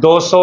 200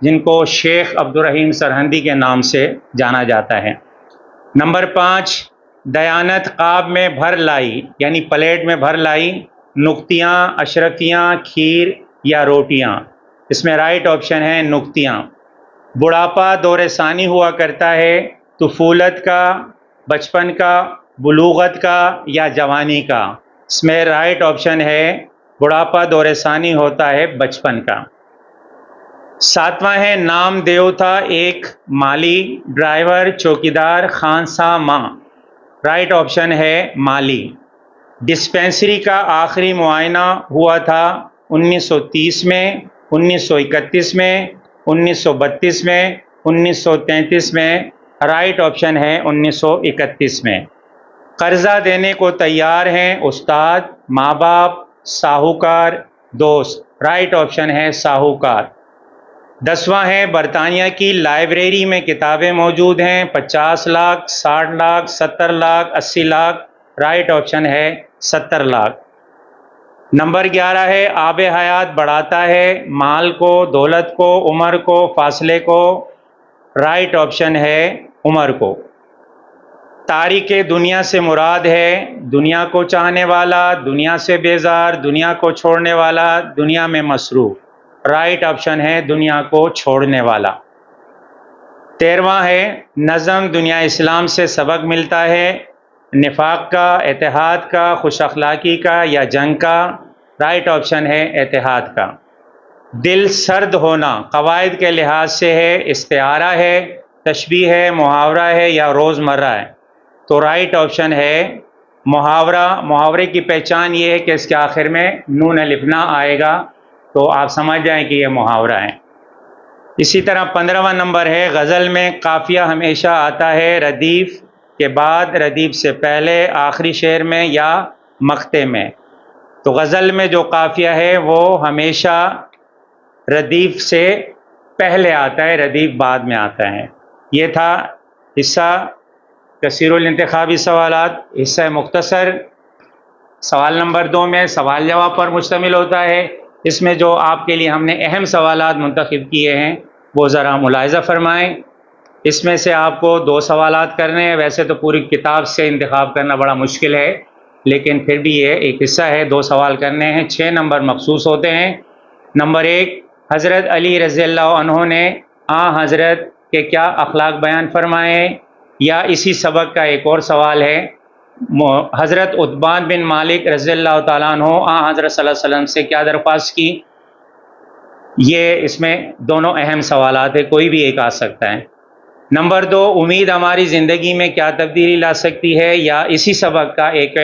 جن کو شیخ عبدالرحیم سرہندی کے نام سے جانا جاتا ہے۔ نمبر 5، دیانت قاب میں بھر لائی یعنی پلیٹ میں بھر لائی، نقطیاں، اشرفیاں، کھیر یا روٹیاں۔ اس میں رائٹ آپشن ہے نقطیاں۔ بڑھاپا دور ثانی ہوا کرتا ہے طفولت کا، بچپن کا، بلوغت کا یا جوانی کا۔ اس میں رائٹ آپشن ہے بڑھاپا دور ثانی ہوتا ہے بچپن کا۔ 7واں ہے نام دیو تھا ایک مالی، ڈرائیور، چوکیدار، خانسا ماں۔ رائٹ آپشن ہے مالی۔ ڈسپینسری کا آخری معائنہ ہوا تھا 1930 میں، 1931 میں، 1932 میں، 1933 میں۔ رائٹ آپشن ہے 1931 میں۔ قرضہ دینے کو تیار ہیں استاد، ماں باپ، ساہوکار، دوست۔ رائٹ آپشن ہے ساہوکار۔ 10واں ہے برطانیہ کی لائبریری میں کتابیں موجود ہیں 50 لاکھ، 60 لاکھ، 70 لاکھ، 80 لاکھ۔ رائٹ آپشن ہے 70 لاکھ۔ نمبر 11 ہے آب حیات بڑھاتا ہے مال کو، دولت کو، عمر کو، فاصلے کو۔ رائٹ آپشن ہے عمر کو۔ تارک دنیا سے مراد ہے دنیا کو چاہنے والا، دنیا سے بیزار، دنیا کو چھوڑنے والا، دنیا میں مصروف۔ رائٹ آپشن ہے دنیا کو چھوڑنے والا۔ 13واں ہے نظم دنیا اسلام سے سبق ملتا ہے نفاق کا، اتحاد کا، خوش اخلاقی کا یا جنگ کا۔ رائٹ آپشن ہے اتحاد کا۔ دل سرد ہونا قواعد کے لحاظ سے ہے استعارہ ہے، تشبیہ ہے، محاورہ ہے یا روزمرہ ہے۔ تو رائٹ آپشن ہے محاورہ۔ محاورے کی پہچان یہ ہے کہ اس کے آخر میں نون الف نہ آئے گا، تو آپ سمجھ جائیں کہ یہ محاورہ ہے۔ اسی طرح 15واں نمبر ہے غزل میں قافیہ ہمیشہ آتا ہے ردیف کے بعد، ردیف سے پہلے، آخری شعر میں یا مقطع میں۔ تو غزل میں جو قافیہ ہے وہ ہمیشہ ردیف سے پہلے آتا ہے، ردیف بعد میں آتا ہے۔ یہ تھا حصہ کثیر الانتخابی سوالات، حصہ مختصر۔ سوال نمبر 2 میں سوال جواب پر مشتمل ہوتا ہے۔ اس میں جو آپ کے لیے ہم نے اہم سوالات منتخب کیے ہیں وہ ذرا ملاحظہ فرمائیں۔ اس میں سے آپ کو 2 سوالات کرنے ہیں۔ ویسے تو پوری کتاب سے انتخاب کرنا بڑا مشکل ہے، لیکن پھر بھی یہ ایک حصہ ہے، 2 سوال کرنے ہیں، 6 نمبر مخصوص ہوتے ہیں۔ نمبر 1، حضرت علی رضی اللہ عنہ نے حضرت کے کیا اخلاق بیان فرمائے؟ یا اسی سبق کا ایک اور سوال ہے، حضرت عتبان بن مالک رضی اللہ تعالیٰ عنہ حضرت صلی اللہ علیہ وسلم سے کیا درخواست کی؟ یہ اس میں دونوں اہم سوالات ہیں، کوئی بھی ایک آ سکتا ہے۔ نمبر 2، امید ہماری زندگی میں کیا تبدیلی لا سکتی ہے؟ یا اسی سبق کا ایک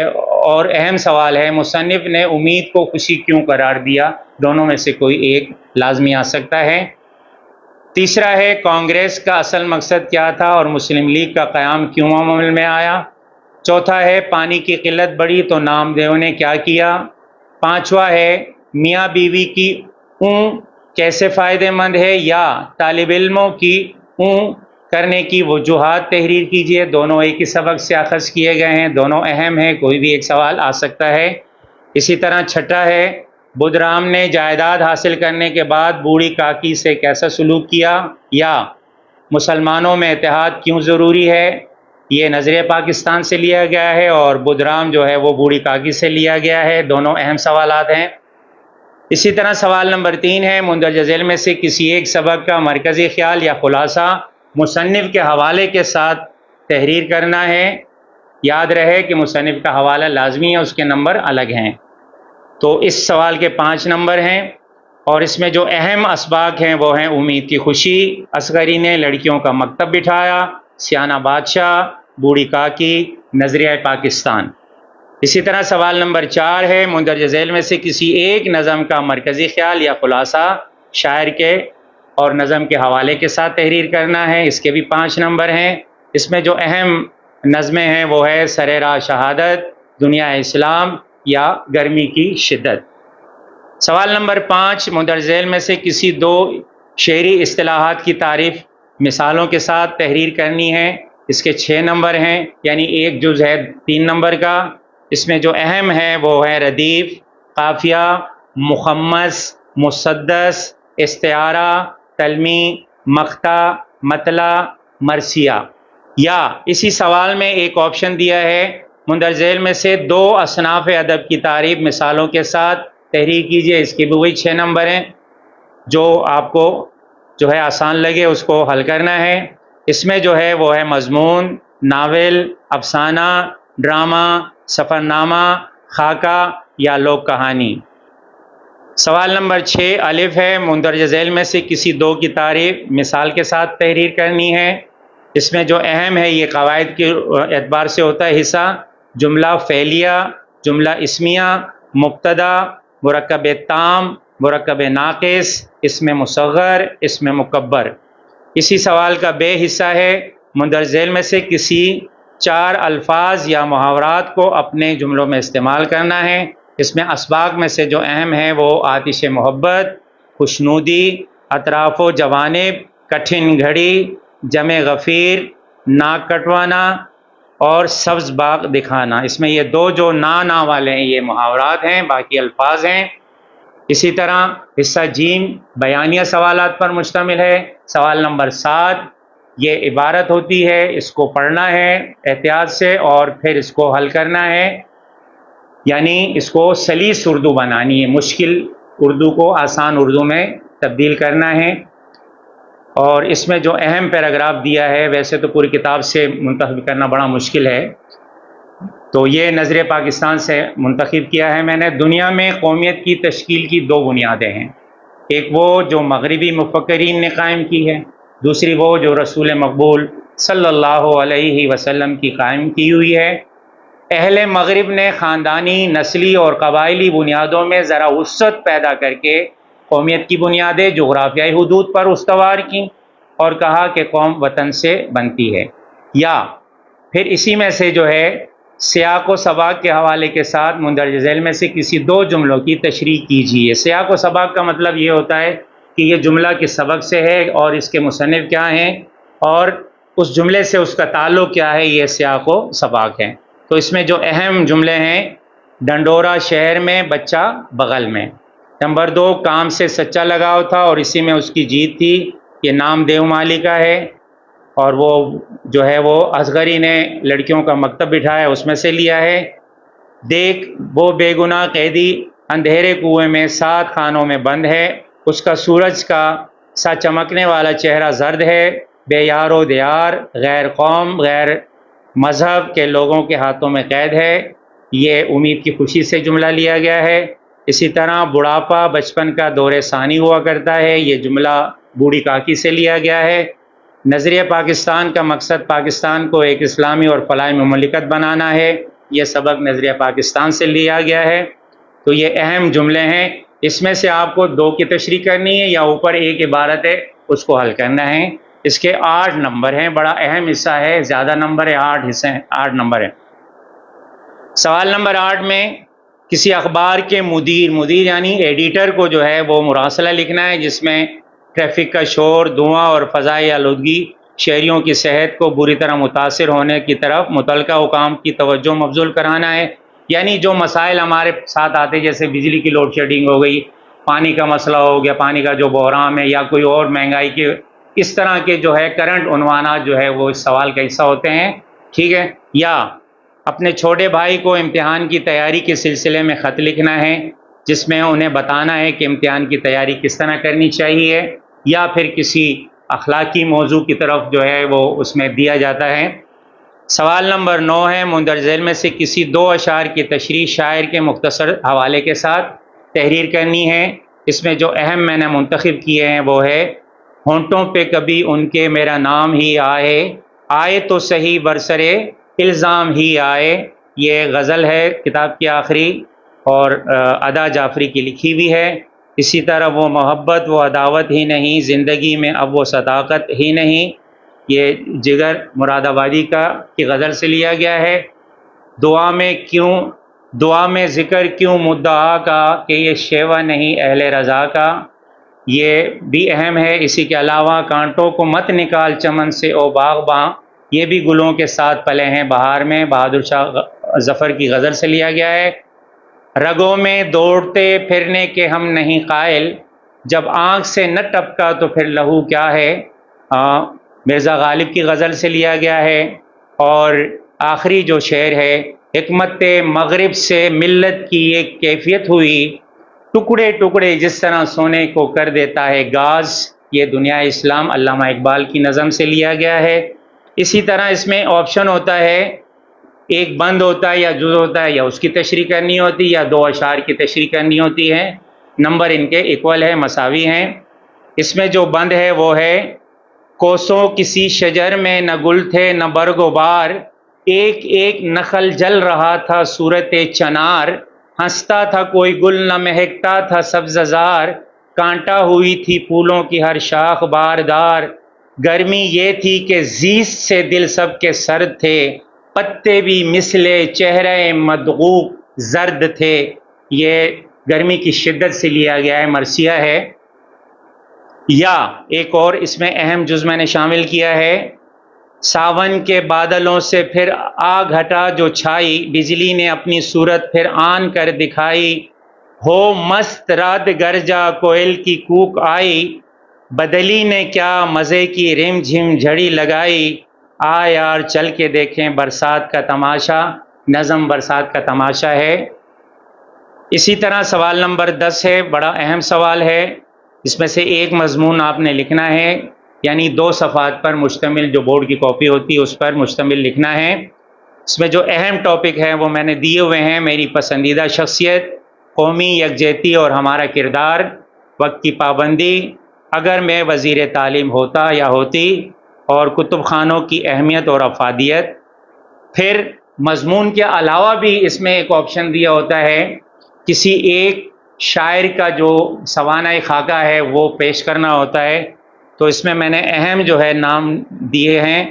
اور اہم سوال ہے، مصنف نے امید کو خوشی کیوں قرار دیا؟ دونوں میں سے کوئی ایک لازمی آ سکتا ہے۔ تیسرا ہے کانگریس کا اصل مقصد کیا تھا اور مسلم لیگ کا قیام کیوں عمل میں آیا؟ چوتھا ہے پانی کی قلت بڑھی تو نامدیو نے کیا کیا؟ 5واں ہے میاں بیوی کی اون کیسے فائدہ مند ہے؟ یا طالب علموں کی اون کرنے کی وجوہات تحریر کیجیے۔ دونوں ایک ہی سبق سے اخذ کیے گئے ہیں، دونوں اہم ہیں، کوئی بھی ایک سوال آ سکتا ہے۔ اسی طرح چھٹا ہے بدھ رام نے جائیداد حاصل کرنے کے بعد بوڑھی کاکی سے کیسا سلوک کیا؟ یا مسلمانوں میں اتحاد کیوں ضروری ہے؟ یہ نظریہ پاکستان سے لیا گیا ہے اور بدھ رام جو ہے وہ بوڑھی کاکی سے لیا گیا ہے، دونوں اہم سوالات ہیں۔ اسی طرح سوال نمبر 3 ہے مندرجہ ذیل میں سے کسی ایک سبق کا مرکزی خیال یا خلاصہ مصنف کے حوالے کے ساتھ تحریر کرنا ہے۔ یاد رہے کہ مصنف کا حوالہ لازمی ہے، اس کے نمبر الگ ہیں۔ تو اس سوال کے 5 نمبر ہیں، اور اس میں جو اہم اسباق ہیں وہ ہیں امید کی خوشی، اصغری نے لڑکیوں کا مکتب بٹھایا، سیانہ بادشاہ، بوڑھی کاکی، نظریہ پاکستان۔ اسی طرح سوال نمبر 4 ہے مندرجہ ذیل میں سے کسی ایک نظم کا مرکزی خیال یا خلاصہ شاعر کے اور نظم کے حوالے کے ساتھ تحریر کرنا ہے، اس کے بھی 5 نمبر ہیں۔ اس میں جو اہم نظمیں ہیں وہ ہے سر راہ شہادت، دنیا اسلام یا گرمی کی شدت۔ سوال نمبر 5 مندرجہ ذیل میں سے کسی 2 شعری اصطلاحات کی تعریف مثالوں کے ساتھ تحریر کرنی ہے، اس کے 6 نمبر ہیں، یعنی ایک جز ہے 3 نمبر کا۔ اس میں جو اہم ہے وہ ہے ردیف، قافیہ، مخمس، مسدس، استعارہ، تلمی، مقطع، مطلع، مرثیہ. یا اسی سوال میں ایک آپشن دیا ہے مندرجہ ذیل میں سے دو اصناف ادب کی تعریف مثالوں کے ساتھ تحریر کیجیے. اس کے بھی وہی 6 نمبر ہیں. جو آپ کو جو ہے آسان لگے اس کو حل کرنا ہے. اس میں جو ہے وہ ہے مضمون، ناول، افسانہ، ڈرامہ، سفر نامہ، خاکہ یا لوک کہانی. سوال نمبر 6 الف ہے. مندرجہ ذیل میں سے کسی دو کی تعریف مثال کے ساتھ تحریر کرنی ہے. اس میں جو اہم ہے یہ قواعد کے اعتبار سے ہوتا ہے حصہ: جملہ فعلیہ، جملہ اسمیہ، مبتدا، مرکب تام، مرکب ناقص، اسم مصغر، اسم مکبر. اسی سوال کا بے حصہ ہے مندرجہ ذیل میں سے کسی 4 الفاظ یا محاورات کو اپنے جملوں میں استعمال کرنا ہے. اس میں اسباق میں سے جو اہم ہیں وہ آتش محبت، خوشنودی، اطراف و جوانب، کٹھن گھڑی، جمع غفیر، ناک کٹوانا اور سبز باغ دکھانا. اس میں یہ دو جو نا والے ہیں یہ محاورات ہیں، باقی الفاظ ہیں. اسی طرح حصہ جیم بیانیہ سوالات پر مشتمل ہے. سوال نمبر 7 یہ عبارت ہوتی ہے، اس کو پڑھنا ہے احتیاط سے اور پھر اس کو حل کرنا ہے، یعنی اس کو سلیس اردو بنانی ہے، مشکل اردو کو آسان اردو میں تبدیل کرنا ہے. اور اس میں جو اہم پیراگراف دیا ہے، ویسے تو پوری کتاب سے منتخب کرنا بڑا مشکل ہے، تو یہ نظر پاکستان سے منتخب کیا ہے میں نے. دنیا میں قومیت کی تشکیل کی 2 بنیادیں ہیں. ایک وہ جو مغربی مفکرین نے قائم کی ہے، دوسری وہ جو رسول مقبول صلی اللہ علیہ وسلم کی قائم کی ہوئی ہے. اہل مغرب نے خاندانی، نسلی اور قبائلی بنیادوں میں ذرا وسعت پیدا کر کے قومیت کی بنیادیں جغرافیائی حدود پر استوار کیں اور کہا کہ قوم وطن سے بنتی ہے. یا پھر اسی میں سے جو ہے سیاق و سباق کے حوالے کے ساتھ مندرجہ ذیل میں سے کسی 2 جملوں کی تشریح کیجیے. سیاق و سباق کا مطلب یہ ہوتا ہے کہ یہ جملہ کس سبق سے ہے اور اس کے مصنف کیا ہیں اور اس جملے سے اس کا تعلق کیا ہے، یہ سیاق و سباق ہے. تو اس میں جو اہم جملے ہیں: ڈنڈورا شہر میں، بچہ بغل میں. نمبر 2 کام سے سچا لگاؤ تھا اور اسی میں اس کی جیت تھی. یہ نام دیو مالی کا ہے اور وہ جو ہے وہ اصغری نے لڑکیوں کا مکتب بٹھایا اس میں سے لیا ہے. دیکھ وہ بے گناہ قیدی اندھیرے کنویں میں 7 خانوں میں بند ہے، اس کا سورج کا سا چمکنے والا چہرہ زرد ہے، بے یار و دیار، غیر قوم غیر مذہب کے لوگوں کے ہاتھوں میں قید ہے. یہ امید کی خوشی سے جملہ لیا گیا ہے. اسی طرح بڑھاپا بچپن کا دور ثانی ہوا کرتا ہے، یہ جملہ بوڑھی کاکی سے لیا گیا ہے. نظریہ پاکستان کا مقصد پاکستان کو ایک اسلامی اور فلاحی مملکت بنانا ہے، یہ سبق نظریہ پاکستان سے لیا گیا ہے. تو یہ اہم جملے ہیں. اس میں سے آپ کو 2 کی تشریح کرنی ہے یا اوپر ایک عبارت ہے اس کو حل کرنا ہے. اس کے 8 نمبر ہیں، بڑا اہم حصہ ہے، زیادہ نمبر ہے، 8 حصے ہیں، 8 نمبر ہیں. سوال نمبر 8 میں کسی اخبار کے مدیر یعنی ایڈیٹر کو جو ہے وہ مراسلہ لکھنا ہے جس میں ٹریفک کا شور، دھواں اور فضائی آلودگی شہریوں کی صحت کو بری طرح متاثر ہونے کی طرف متعلقہ حکام کی توجہ مبذول کرانا ہے. یعنی جو مسائل ہمارے ساتھ آتے جیسے بجلی کی لوڈ شیڈنگ ہو گئی، پانی کا مسئلہ ہو گیا، پانی کا جو بحران ہے، یا کوئی اور مہنگائی کے اس طرح کے جو ہے کرنٹ عنوانات جو ہے وہ اس سوال کا حصہ ہوتے ہیں. ٹھیک ہے. یا اپنے چھوٹے بھائی کو امتحان کی تیاری کے سلسلے میں خط لکھنا ہے جس میں انہیں بتانا ہے کہ امتحان کی تیاری کس طرح کرنی چاہیے، یا پھر کسی اخلاقی موضوع کی طرف جو ہے وہ اس میں دیا جاتا ہے. سوال نمبر 9 ہے مندرجہ ذیل میں سے کسی 2 اشعار کی تشریح شاعر کے مختصر حوالے کے ساتھ تحریر کرنی ہے. اس میں جو اہم میں نے منتخب کیے ہیں وہ ہے: ہونٹوں پہ کبھی ان کے میرا نام ہی آئے، آئے تو صحیح برسرے الزام ہی آئے. یہ غزل ہے کتاب کی آخری اور ادا جعفری کی لکھی ہوئی ہے. اسی طرح وہ محبت وہ عداوت ہی نہیں، زندگی میں اب وہ صداقت ہی نہیں، یہ جگر مراد آبادی کی غزل سے لیا گیا ہے. دعا میں ذکر کیوں مدعا کا کہ یہ شیوا نہیں اہل رضا کا، یہ بھی اہم ہے. اسی کے علاوہ کانٹوں کو مت نکال چمن سے او باغباں، یہ بھی گلوں کے ساتھ پلے ہیں بہار میں، بہادر شاہ ظفر کی غزل سے لیا گیا ہے. رگوں میں دوڑتے پھرنے کے ہم نہیں قائل، جب آنکھ سے نہ ٹپکا تو پھر لہو کیا ہے، مرزا غالب کی غزل سے لیا گیا ہے۔ اور آخری جو شعر ہے، حکمت مغرب سے ملت کی ایک کیفیت ہوئی، ٹکڑے ٹکڑے جس طرح سونے کو کر دیتا ہے گاز، یہ دنیا اسلام علامہ اقبال کی نظم سے لیا گیا ہے۔ اسی طرح اس میں آپشن ہوتا ہے، ایک بند ہوتا ہے یا جز ہوتا ہے، یا اس کی تشریح کرنی ہوتی یا دو اشعار کی تشریح کرنی ہوتی ہے۔ نمبر ان کے ایکول ہے، مساوی ہیں۔ اس میں جو بند ہے وہ ہے، کوسوں کسی شجر میں نہ گل تھے نہ برگ و بار، ایک ایک نخل جل رہا تھا صورت چنار، ہنستا تھا کوئی گل نہ مہکتا تھا سبز زار، کانٹا ہوئی تھی پھولوں کی ہر شاخ باردار، گرمی یہ تھی کہ زیست سے دل سب کے سرد تھے، پتے بھی مثل چہرے مدغوق زرد تھے۔ یہ گرمی کی شدت سے لیا گیا ہے، مرثیہ ہے۔ یا ایک اور اس میں اہم جز میں نے شامل کیا ہے، ساون کے بادلوں سے پھر آگ ہٹا جو چھائی، بجلی نے اپنی صورت پھر آن کر دکھائی، ہو مست رات گرجا کوئل کی کوک آئی، بدلی نے کیا مزے کی رم جھم جھڑی لگائی، آ یار چل کے دیکھیں برسات کا تماشا، نظم برسات کا تماشا ہے۔ اسی طرح سوال نمبر 10 ہے، بڑا اہم سوال ہے۔ اس میں سے ایک مضمون آپ نے لکھنا ہے، یعنی 2 صفحات پر مشتمل جو بورڈ کی کاپی ہوتی ہے اس پر مشتمل لکھنا ہے۔ اس میں جو اہم ٹاپک ہے وہ میں نے دیے ہوئے ہیں، میری پسندیدہ شخصیت، قومی یکجہتی اور ہمارا کردار، وقت کی پابندی، اگر میں وزیر تعلیم ہوتا یا ہوتی، اور کتب خانوں کی اہمیت اور افادیت۔ پھر مضمون کے علاوہ بھی اس میں ایک آپشن دیا ہوتا ہے، کسی ایک شاعر کا جو سوانح خاکہ ہے وہ پیش کرنا ہوتا ہے، تو اس میں میں نے اہم جو ہے نام دیے ہیں،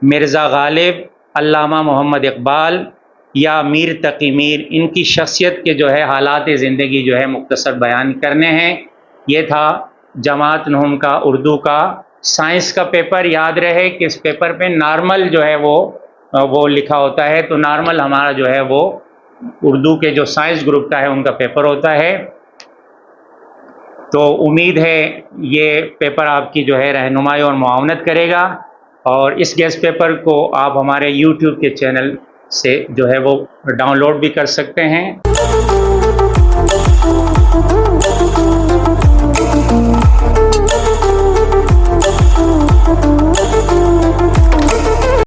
مرزا غالب، علامہ محمد اقبال یا میر تقی میر، ان کی شخصیت کے جو ہے حالات زندگی جو ہے مختصر بیان کرنے ہیں۔ یہ تھا جماعت نہم کا اردو کا سائنس کا پیپر۔ یاد رہے کہ اس پیپر پہ نارمل جو ہے وہ لکھا ہوتا ہے، تو نارمل ہمارا جو ہے وہ اردو کے جو سائنس گروپ کا ہے ان کا پیپر ہوتا ہے۔ تو امید ہے یہ پیپر آپ کی جو ہے رہنمائی اور معاونت کرے گا، اور اس گیسٹ پیپر کو آپ ہمارے یوٹیوب کے چینل سے جو ہے وہ ڈاؤن لوڈ بھی کر سکتے ہیں۔